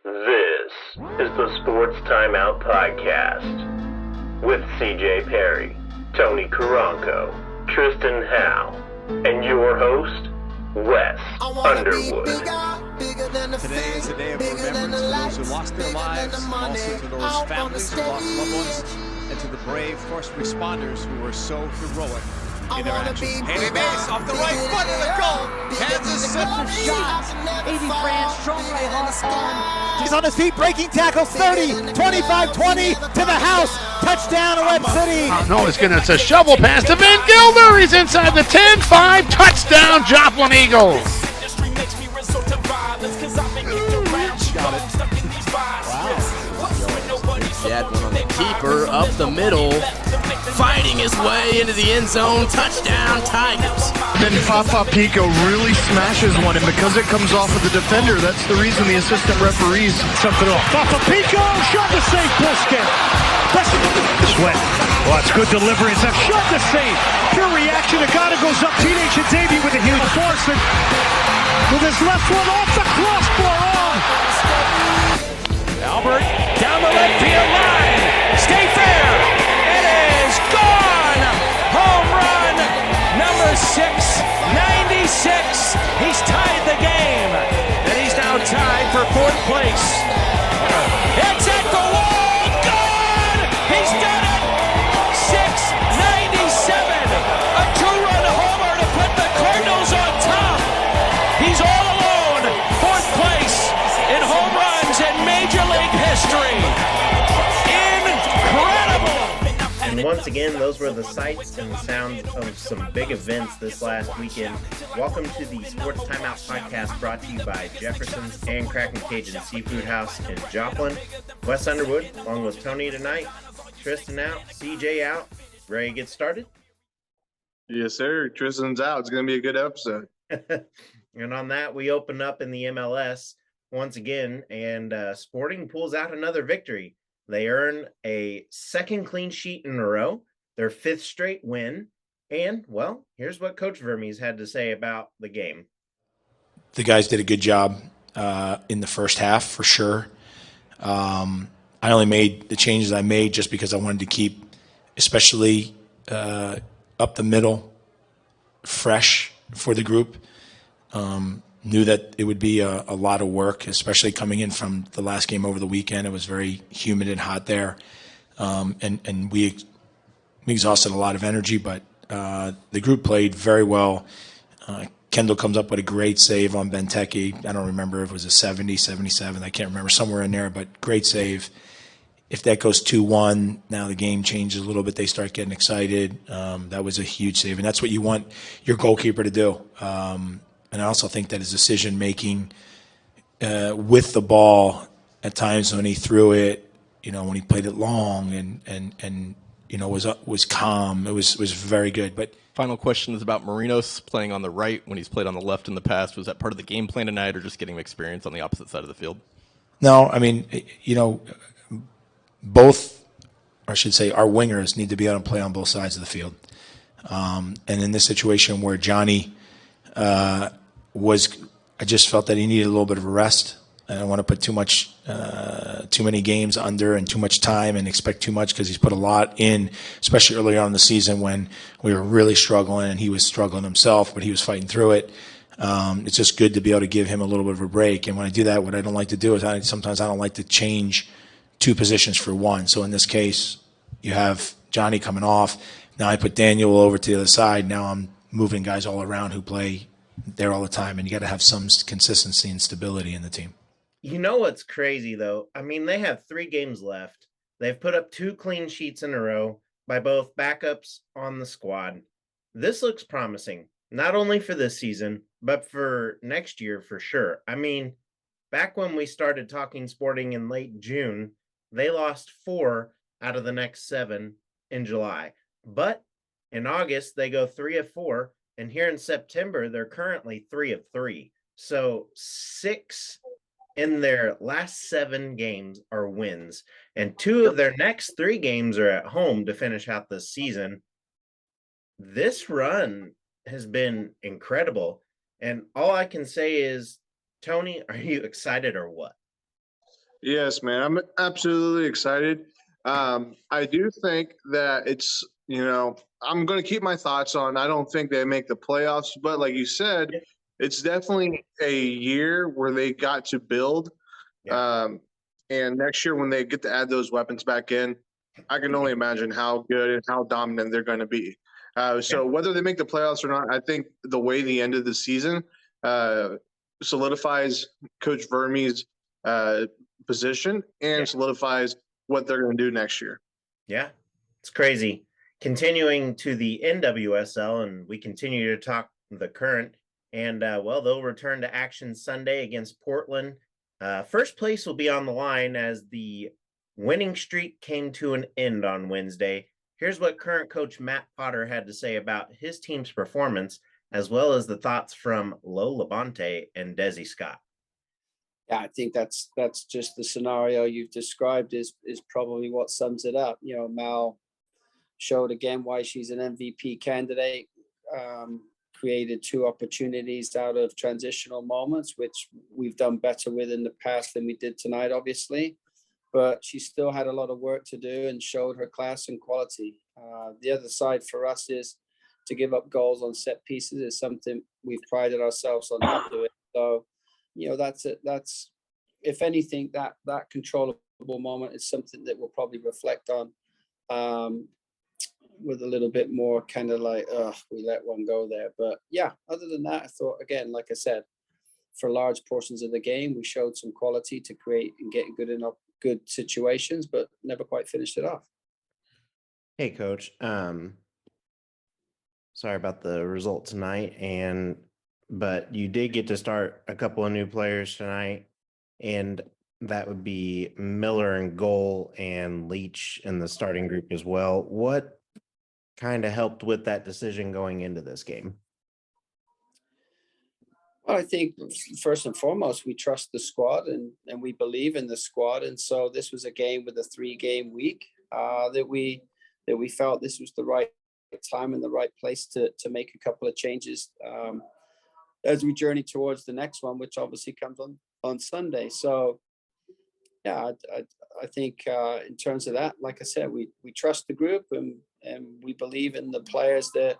This is the Sports Timeout Podcast with CJ Perry, Tony Caronco, Tristan Howe, and your host, Wes Underwood. Today is a day of remembrance to those who lost their lives, and also to those families who lost loved ones, and to the brave first responders who were so heroic in their actions. Haley Mace off the right foot of the goal. Kansas City shot. 80 France, strong right hook. He's on his feet, breaking tackles, 30, 25, 20, to the house. Touchdown, Web City. No, it's a shovel pass to Van Gilder. He's inside the 10-5. Touchdown, Joplin Eagles. got it. He had one on the keeper up the middle, fighting his way into the end zone. Touchdown, Tigers. Then Papa Pico really smashes one, and because it comes off of the defender, that's the reason the assistant referees something off. Papa Pico shot to save Brisket. Sweat. Oh, it's good delivery. It's a shot to save. Pure reaction. Agata goes up. Teenage Xavier with a huge force. With his left one off the crossbar on. Albert down the left field line. Stay fair. It is gone. Home run number 696. He's tied the game. And he's now tied for fourth place. It's at the wall. Gone. He's done it. 697. A two-run homer to put the Cardinals on top. He's all alone. Fourth place in home runs in Major League history. Incredible. And once again, those were the sights and sounds of some big events this last weekend. Welcome to the Sports Timeout Podcast, brought to you by Jefferson's and Kraken Cajun Seafood House in Joplin. Wes Underwood, along with Tony tonight. Tristan out, CJ out. Ready to get started? Yes, sir. Tristan's out. It's going to be a good episode. And on that, we open up in the MLS once again, and Sporting pulls out another victory. They earn a second clean sheet in a row, their fifth straight win. And, well, here's what Coach Vermes had to say about the game. The guys did a good job in the first half, for sure. I only made the changes I made just because I wanted to keep, especially up the middle, fresh for the group. Knew that it would be a lot of work, especially coming in from the last game over the weekend. It was very humid and hot there. And we exhausted a lot of energy, but the group played very well. Kendall comes up with a great save on Benteke. I don't remember if it was a 70, 77. I can't remember, somewhere in there, but great save. If that goes 2-1, now the game changes a little bit. They start getting excited. That was a huge save, and that's what you want your goalkeeper to do. And I also think that his decision-making with the ball at times when he threw it, when he played it long and was calm, it was very good. But Final question is about Marinos playing on the right when he's played on the left in the past. Was that part of the game plan tonight, or just getting experience on the opposite side of the field? No, I mean, both, or I should say, our wingers need to be able to play on both sides of the field. And in this situation where Johnny I just felt that he needed a little bit of a rest. I don't want to put too many games under and too much time and expect too much, because he's put a lot in, especially early on in the season when we were really struggling and he was struggling himself, but he was fighting through it. It's just good to be able to give him a little bit of a break. And when I do that, what I don't like to do is sometimes I don't like to change two positions for one. So in this case, you have Johnny coming off. Now I put Daniel over to the other side. Now I'm moving guys all around who play there all the time, and you got to have some consistency and stability in the team. You know what's crazy, though? I mean, they have 3 games left. They've put up 2 clean sheets in a row by both backups on the squad. This looks promising, not only for this season, but for next year for sure. I mean, back when we started talking Sporting in late June, they lost 4 out of the next 7 in July. But in August, they go 3 of 4. And here in September, they're currently 3 of 3. So 6 in their last 7 games are wins. And 2 of their next 3 games are at home to finish out this season. This run has been incredible. And all I can say is, Tony, are you excited or what? Yes, man. I'm absolutely excited. I do think that it's, I'm going to keep my thoughts on, I don't think they make the playoffs, but like you said, it's definitely a year where they got to build. And next year when they get to add those weapons back in, I can only imagine how good and how dominant they're going to be. So whether they make the playoffs or not, I think the way the end of the season solidifies Coach Verme's position and solidifies what they're going to do next year. Yeah, it's crazy. Continuing to the NWSL, and we continue to talk the current. And, they'll return to action Sunday against Portland. First place will be on the line as the winning streak came to an end on Wednesday. Here's what current coach Matt Potter had to say about his team's performance, as well as the thoughts from Lo Labonte and Desi Scott. Yeah, I think that's just the scenario you've described is probably what sums it up. Mal showed again why she's an MVP candidate, created 2 opportunities out of transitional moments, which we've done better with in the past than we did tonight, obviously. But she still had a lot of work to do and showed her class and quality. The other side for us is to give up goals on set pieces is something we've prided ourselves on not doing. So, that's it. That's, if anything, that controllable moment is something that we'll probably reflect on with a little bit more kind of like, we let one go there. But yeah, other than that, I thought, again, like I said, for large portions of the game, we showed some quality to create and get good situations, but never quite finished it off. Hey, Coach. Sorry about the result tonight, but you did get to start a couple of new players tonight, and that would be Miller in goal and Leach in the starting group as well. What kind of helped with that decision going into this game? Well, I think first and foremost, we trust the squad and we believe in the squad. And so this was a game with a 3-game week that we felt this was the right time and the right place to make a couple of changes as we journey towards the next one, which obviously comes on Sunday. So, yeah, I think in terms of that, like I said, we trust the group and we believe in the players that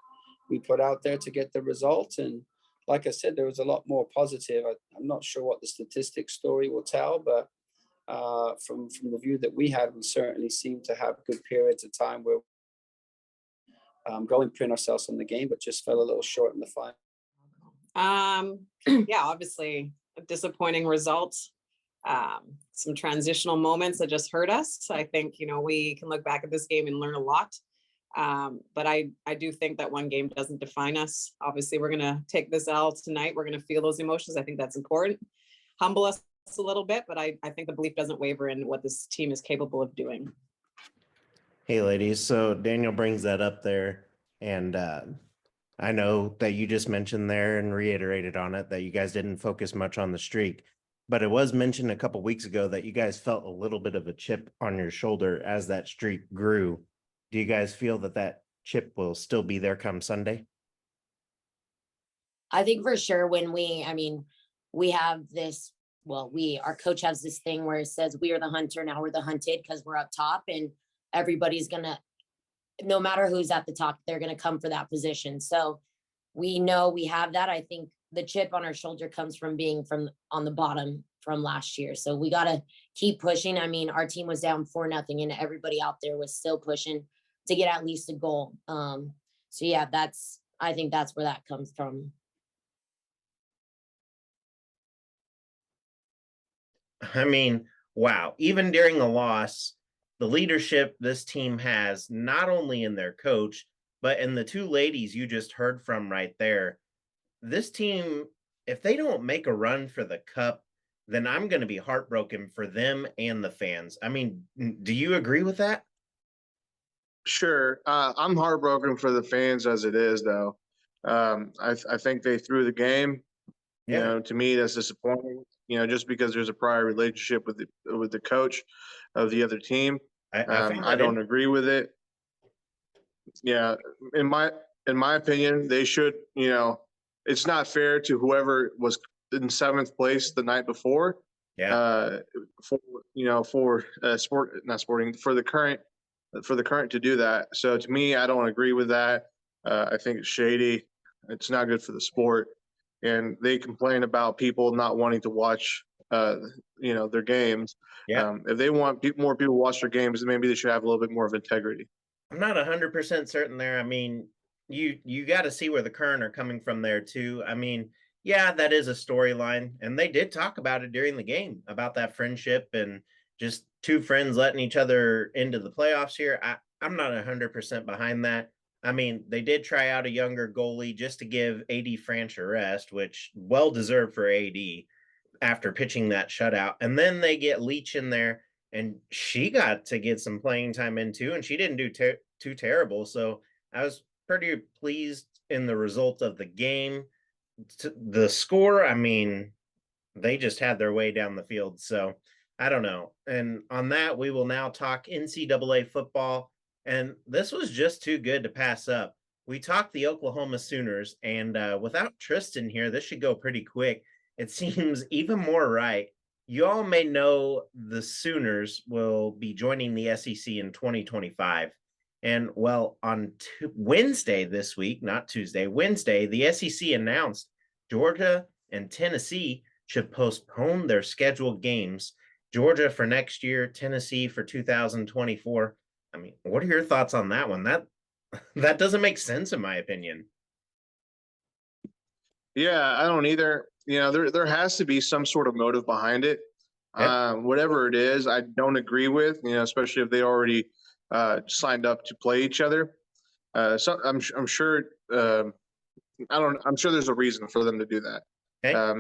we put out there to get the result. And like I said, there was a lot more positive. I'm not sure what the statistics story will tell, but from the view that we had, we certainly seemed to have good periods of time where go and print ourselves on the game, but just fell a little short in the final. Yeah, obviously a disappointing result. Some transitional moments that just hurt us. I think, we can look back at this game and learn a lot. But I do think that one game doesn't define us. Obviously, we're going to take this L tonight. We're going to feel those emotions. I think that's important. Humble us a little bit, but I think the belief doesn't waver in what this team is capable of doing. Hey, ladies. So Daniel brings that up there. And I know that you just mentioned there and reiterated on it that you guys didn't focus much on the streak. But it was mentioned a couple weeks ago that you guys felt a little bit of a chip on your shoulder as that streak grew. Do you guys feel that chip will still be there come Sunday? I think for sure we have this, our coach has this thing where it says we are the hunter, now we're the hunted because we're up top and everybody's going to, no matter who's at the top, they're going to come for that position. So we know we have that. I think the chip on our shoulder comes from being on the bottom from last year. So we got to keep pushing. Our team was down 4-0 and everybody out there was still pushing to get at least a goal. So yeah, I think that's where that comes from. Wow. Even during the loss, the leadership this team has, not only in their coach, but in the 2 ladies you just heard from right there. This team, if they don't make a run for the cup, then I'm going to be heartbroken for them and the fans. Do you agree with that? Sure. I'm heartbroken for the fans as it is, though. I think they threw the game. To me, that's disappointing. Just because there's a prior relationship with the coach of the other team. I don't agree with it. Yeah, in my opinion, they should. It's not fair to whoever was in 7th place the night before. for for the current to do that. So to me, I don't agree with that. I think it's shady. It's not good for the sport. And they complain about people not wanting to watch, their games. Yeah. If they want more people to watch their games, then maybe they should have a little bit more of integrity. I'm not 100% certain there. I mean, you got to see where the Current are coming from there too. I mean, yeah, that is a storyline, and they did talk about it during the game about that friendship and just two friends letting each other into the playoffs here. I'm not 100% behind that. I mean, they did try out a younger goalie just to give AD Franch a rest, which well deserved for AD after pitching that shutout. And then they get Leach in there, and she got to get some playing time in too, and she didn't do too terrible. So I was pretty pleased in the result of the game. The score, I mean, they just had their way down the field. So I don't know. And on that, we will now talk NCAA football. And this was just too good to pass up. We talked the Oklahoma Sooners, and without Tristan here, this should go pretty quick. It seems even more right. You all may know the Sooners will be joining the SEC in 2025. And well, on Wednesday this week, not Tuesday, Wednesday, the SEC announced Georgia and Tennessee should postpone their scheduled games. Georgia for next year, Tennessee for 2024. I mean, what are your thoughts on that one? That doesn't make sense in my opinion. Yeah, I don't either. There has to be some sort of motive behind it. Whatever it is, I don't agree with. Especially if they already signed up to play each other. So I'm sure. I'm sure there's a reason for them to do that. Okay.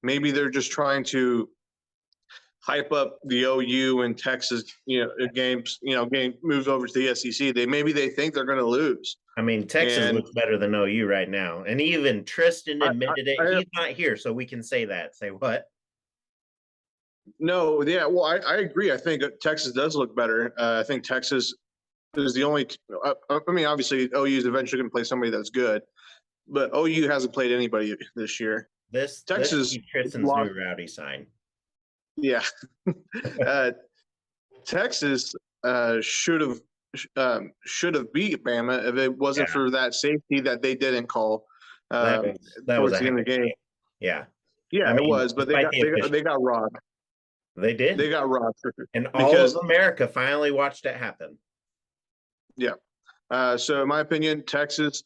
Maybe they're just trying to hype up the OU and Texas, games. Game moves over to the SEC. Maybe they think they're going to lose. I mean, Texas looks better than OU right now, and even Tristan admitted it. He's not here, so we can say that. Say what? No, yeah, well, I agree. I think Texas does look better. I think Texas is the only. I mean, obviously, OU is eventually going to play somebody that's good, but OU hasn't played anybody this year. Texas Tristan's new rowdy sign. Yeah, Texas should have beat Bama if it wasn't for that safety that they didn't call. That was the end of the game. Yeah, I mean, it was, but they got robbed. They did. They got robbed, and all of America finally watched it happen. Yeah. So, in my opinion, Texas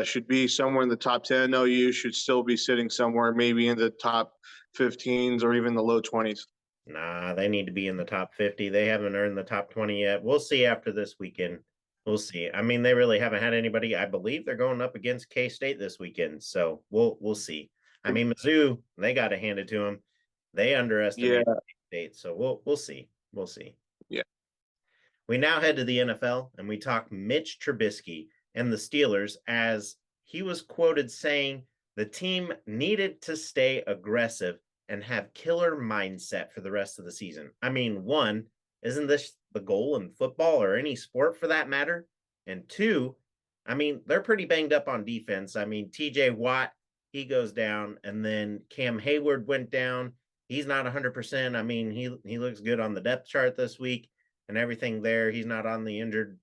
should be somewhere in the top 10. OU should still be sitting somewhere, maybe in the top 15s or even the low 20s. Nah, they need to be in the top 50. They haven't earned the top 20 yet. We'll see after this weekend. We'll see. I mean, they really haven't had anybody. I believe they're going up against K-State this weekend, so we'll see. I mean, Mizzou, they got to hand it to them. They underestimated K-State, so we'll see. We'll see. Yeah. We now head to the NFL, and we talk Mitch Trubisky and the Steelers, as he was quoted saying the team needed to stay aggressive and have killer mindset for the rest of the season. I mean, one, isn't this the goal in football or any sport for that matter? And two, I mean, they're pretty banged up on defense. I mean, TJ Watt, he goes down, and then Cam Hayward went down. He's not 100%. I mean, he looks good on the depth chart this week and everything there. He's not on the injured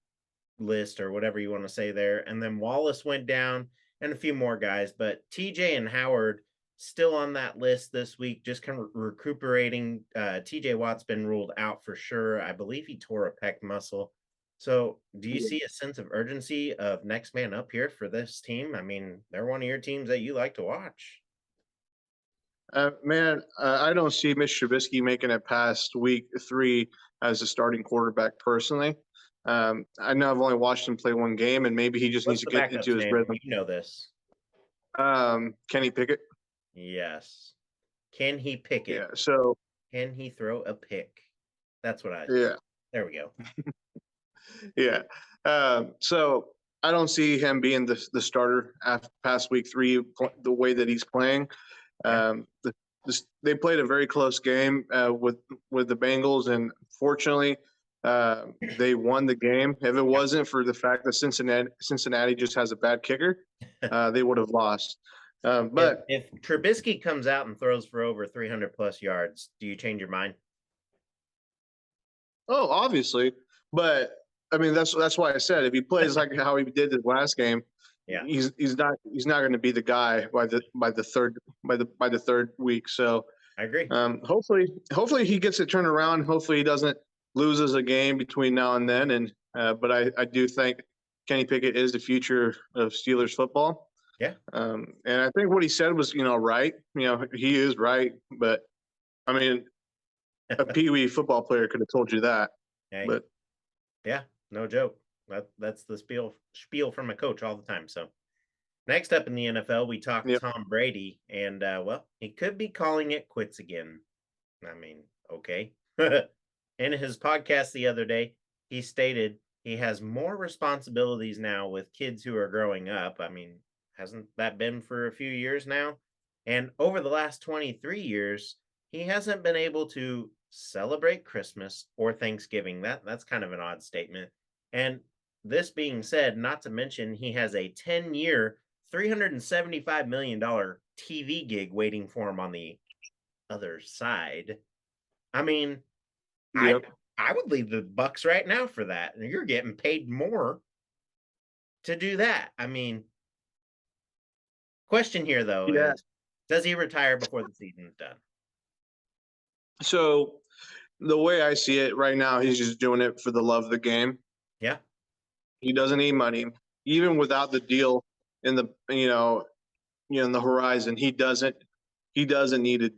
list or whatever you want to say there. And then Wallace went down and a few more guys, but TJ and Howard still on that list this week, just kind of recuperating. TJ Watt's been ruled out for sure. I believe he tore a pec muscle. So do you see a sense of urgency of next man up here for this team? I mean, they're one of your teams that you like to watch. I don't see Mitch Trubisky making it past week 3 as a starting quarterback personally. I know I've only watched him play one game, and maybe he just needs to get into his rhythm. You know this. Kenny Pickett. Yes. Can he pick it? Yeah. So can he throw a pick? That's what I. Yeah. There we go. Yeah. So I don't see him being the starter after past week 3, the way that he's playing. They played a very close game with the Bengals, and fortunately, they won the game. If it wasn't for the fact that Cincinnati just has a bad kicker, they would have lost. But if Trubisky comes out and throws for over 300 plus yards, do you change your mind? Oh, obviously, but I mean that's why I said if he plays like how he did his last game, Yeah. he's not going to be the guy by the third week. So I agree. Hopefully he gets it turned around. Hopefully he doesn't loses a game between now and then. And but I do think Kenny Pickett is the future of Steelers football. Yeah. And I think what he said was, right. He is right. But I mean, a Pee Wee football player could have told you that. Hey. But yeah, no joke. That's the spiel from a coach all the time. So next up in the NFL, we talk Tom Brady, and he could be calling it quits again. I mean, okay. In his podcast the other day, he stated he has more responsibilities now with kids who are growing up. I mean, hasn't that been for a few years now? And over the last 23 years, he hasn't been able to celebrate Christmas or Thanksgiving. That's kind of an odd statement. And this being said, not to mention he has a 10-year, $375 million TV gig waiting for him on the other side. I mean, I would leave the Bucks right now for that. And you're getting paid more to do that. I mean, question here though is, does he retire before the season's done? So the way I see it right now, he's just doing it for the love of the game. Yeah. He doesn't need money. Even without the deal in the in the horizon, he doesn't need it.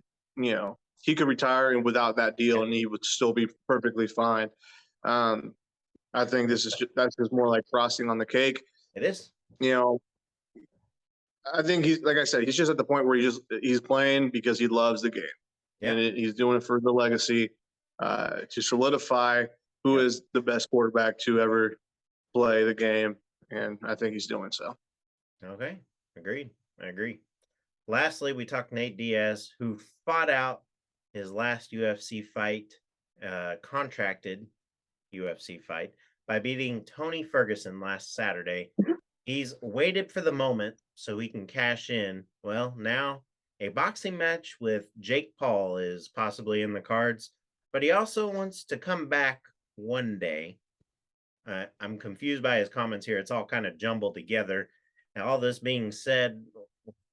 He could retire and without that deal and he would still be perfectly fine. I think that's just more like frosting on the cake. It is. I think he's, like I said, he's just at the point where he's playing because he loves the game. Yeah. And he's doing it for the legacy, to solidify who is the best quarterback to ever play the game. And I think he's doing so. Okay. Agreed. I agree. Lastly, we talked Nate Diaz, who fought out his last UFC fight, contracted UFC fight, by beating Tony Ferguson last Saturday. He's waited for the moment so he can cash in. Well, now a boxing match with Jake Paul is possibly in the cards, but he also wants to come back one day. I'm confused by his comments here. It's all kind of jumbled together. Now, all this being said,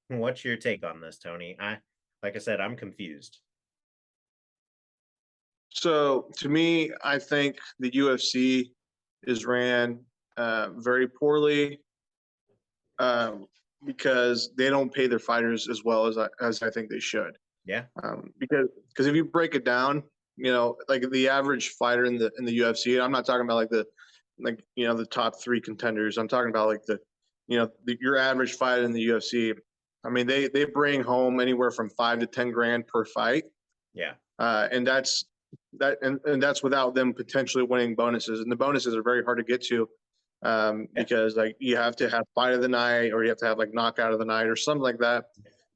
what's your take on this, Tony? Like I said, I'm confused. So to me, I think the UFC is ran very poorly because they don't pay their fighters as well as I think they should. Yeah. Because if you break it down, like the average fighter in the UFC, I'm not talking about the top three contenders. I'm talking about your average fighter in the UFC. I mean, they bring home anywhere from $5 to $10 grand per fight. Yeah. And that's without them potentially winning bonuses. And the bonuses are very hard to get to because you have to have fight of the night or you have to have knockout of the night or something like that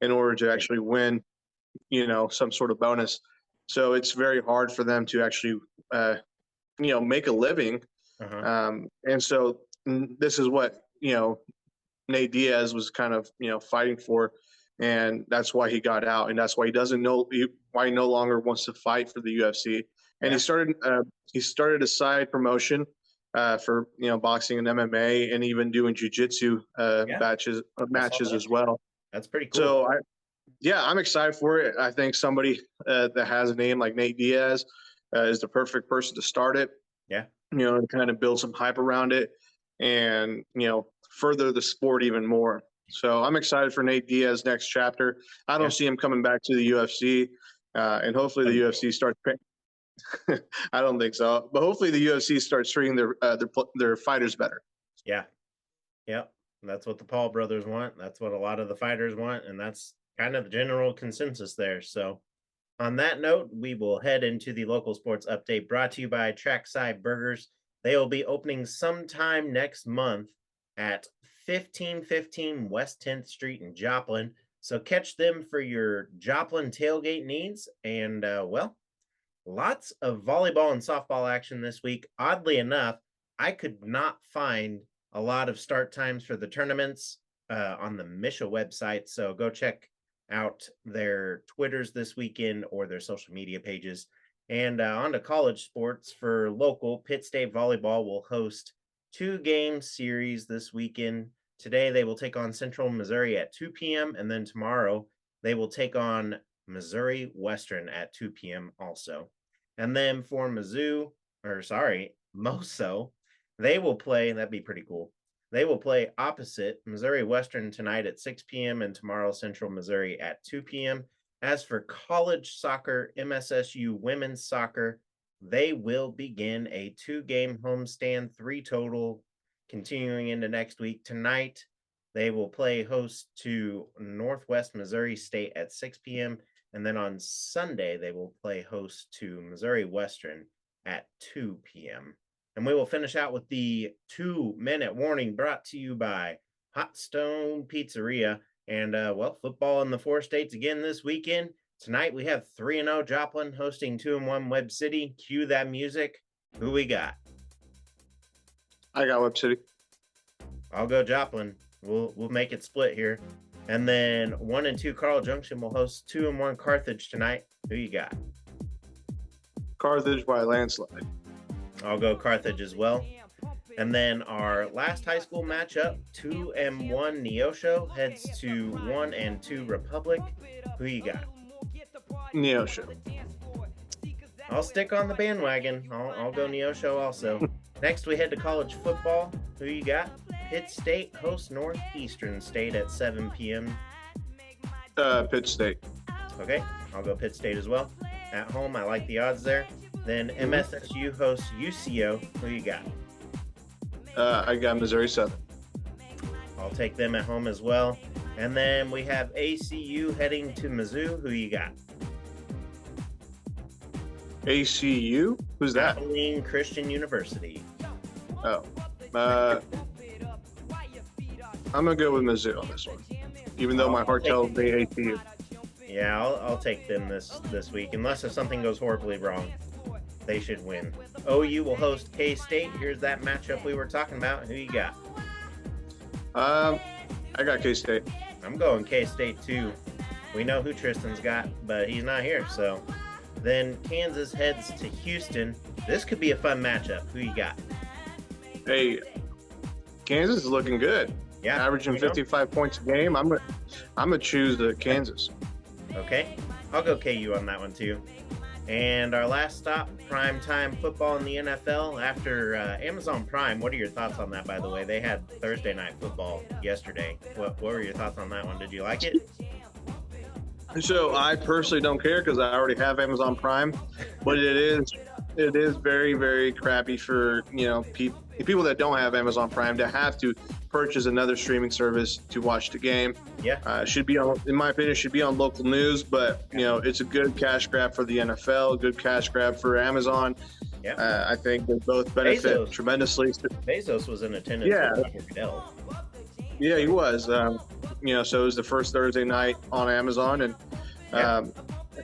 in order to actually win, some sort of bonus. So it's very hard for them to actually, make a living. And so this is what, Nate Diaz was kind of, fighting for. And that's why he got out. And that's why he doesn't know why he no longer wants to fight for the UFC. And he started a side promotion for, boxing and MMA and even doing jiu-jitsu matches as well. That's pretty cool. So I'm excited for it. I think somebody that has a name like Nate Diaz is the perfect person to start it. Yeah. And kind of build some hype around it and, further the sport even more. So I'm excited for Nate Diaz's next chapter. I don't see him coming back to the UFC, and hopefully the UFC starts paying. I don't think so, but hopefully the UFC starts treating their fighters better. Yeah. Yep. That's what the Paul brothers want. That's what a lot of the fighters want, and that's kind of the general consensus there. So on that note, we will head into the local sports update brought to you by Trackside Burgers. They will be opening sometime next month at 1515 West 10th Street in Joplin. So catch them for your Joplin tailgate needs. And, lots of volleyball and softball action this week. Oddly enough, I could not find a lot of start times for the tournaments on the Misha website. So go check out their Twitters this weekend or their social media pages And on to college sports for local. Pitt State Volleyball will host 2-game series this weekend. Today they will take on Central Missouri at 2 p.m. and then tomorrow they will take on Missouri Western at 2 p.m. also. And then for Moso, they will play, that'd be pretty cool. They will play opposite Missouri Western tonight at 6 p.m. and tomorrow Central Missouri at 2 p.m. As for college soccer, MSSU women's soccer, they will begin a 2-game homestand, 3 total, continuing into next week. Tonight, they will play host to Northwest Missouri State at 6 p.m. And then on Sunday, they will play host to Missouri Western at 2 p.m. And we will finish out with the 2-minute warning brought to you by Hot Stone Pizzeria. And, football in the 4 states again this weekend. Tonight we have 3-0 Joplin hosting 2-1 Webb City. Cue that music. Who we got? I got Webb City. I'll go Joplin. We'll make it split here. And then 1-2 Carl Junction will host 2-1 Carthage tonight. Who you got? Carthage by a landslide. I'll go Carthage as well. And then our last high school matchup, 2-1 Neosho heads to 1-2 Republic. Who you got? Neosho. I'll stick on the bandwagon. I'll go Neosho also. Next, we head to college football. Who you got? Pitt State hosts Northeastern State at 7 p.m. Pitt State. Okay, I'll go Pitt State as well. At home, I like the odds there. Then MSSU hosts UCO. Who you got? I got Missouri Southern. I'll take them at home as well. And then we have ACU heading to Mizzou. Who you got? ACU? Who's that? Abilene Christian University. Oh. I'm going to go with Mizzou on this one, even though my heart tells me ACU. Yeah, I'll take them this week, unless if something goes horribly wrong. They should win. OU will host K-State. Here's that matchup we were talking about. Who you got? I got K-State. I'm going K-State too. We know who Tristan's got, but he's not here. So then Kansas heads to Houston. This could be a fun matchup. Who you got? Hey, Kansas is looking good. Yeah, averaging 55 points a game. I'm gonna choose the Kansas. Okay, I'll go KU on that one too. And our last stop, primetime football in the NFL. After Amazon Prime, what are your thoughts on that, by the way? They had Thursday night football yesterday. What were your thoughts on that one? Did you like it? So I personally don't care because I already have Amazon Prime, but it is very, very crappy for, people that don't have Amazon Prime to have to purchase another streaming service to watch the game. Yeah. Should be on, in my opinion, should be on local news, but it's a good cash grab for the NFL, good cash grab for Amazon. Yeah. I think they both benefit tremendously. Bezos was in attendance. Yeah. Yeah, he was. So it was the first Thursday night on Amazon, and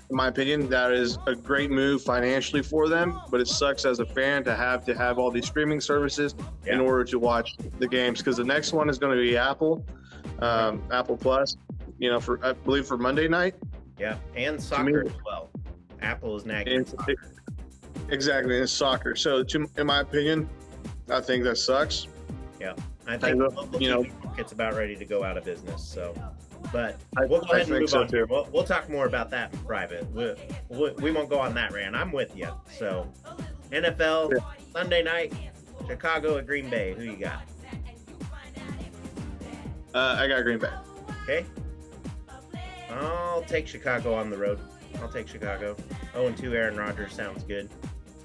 in my opinion, that is a great move financially for them. But it sucks as a fan to have all these streaming services in order to watch the games, because the next one is going to be Apple Plus. I believe for Monday night. Yeah, and soccer as well. Apple is nagging soccer. Exactly, it's soccer. So, in my opinion, I think that sucks. Yeah, I think it's about ready to go out of business. So, but we'll go ahead and move on here. We'll talk more about that in private. We won't go on that rant. I'm with you. So, NFL Sunday night, Chicago at Green Bay. Who you got? I got Green Bay. Okay. I'll take Chicago on the road. I'll take Chicago. 0-2 Aaron Rodgers sounds good.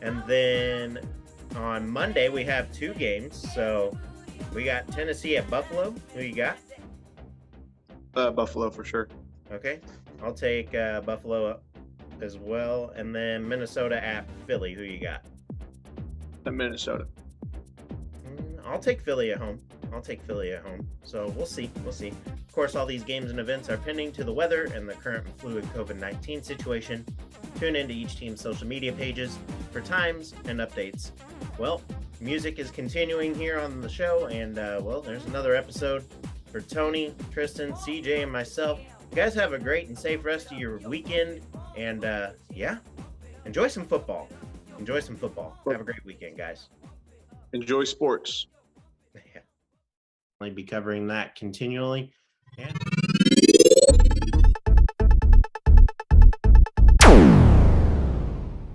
And then on Monday we have 2 games. So we got Tennessee at Buffalo. Who you got? Buffalo for sure. Okay. I'll take Buffalo as well. And then Minnesota at Philly. Who you got? Minnesota. I'll take Philly at home. So we'll see. Of course, all these games and events are pending to the weather and the current fluid COVID-19 situation. Tune into each team's social media pages for times and updates. Well, music is continuing here on the show, and there's another episode for Tony, Tristan, CJ, and myself. You guys have a great and safe rest of your weekend, and enjoy some football. Have a great weekend, guys. Enjoy sports. Yeah. I'll be covering that continually. And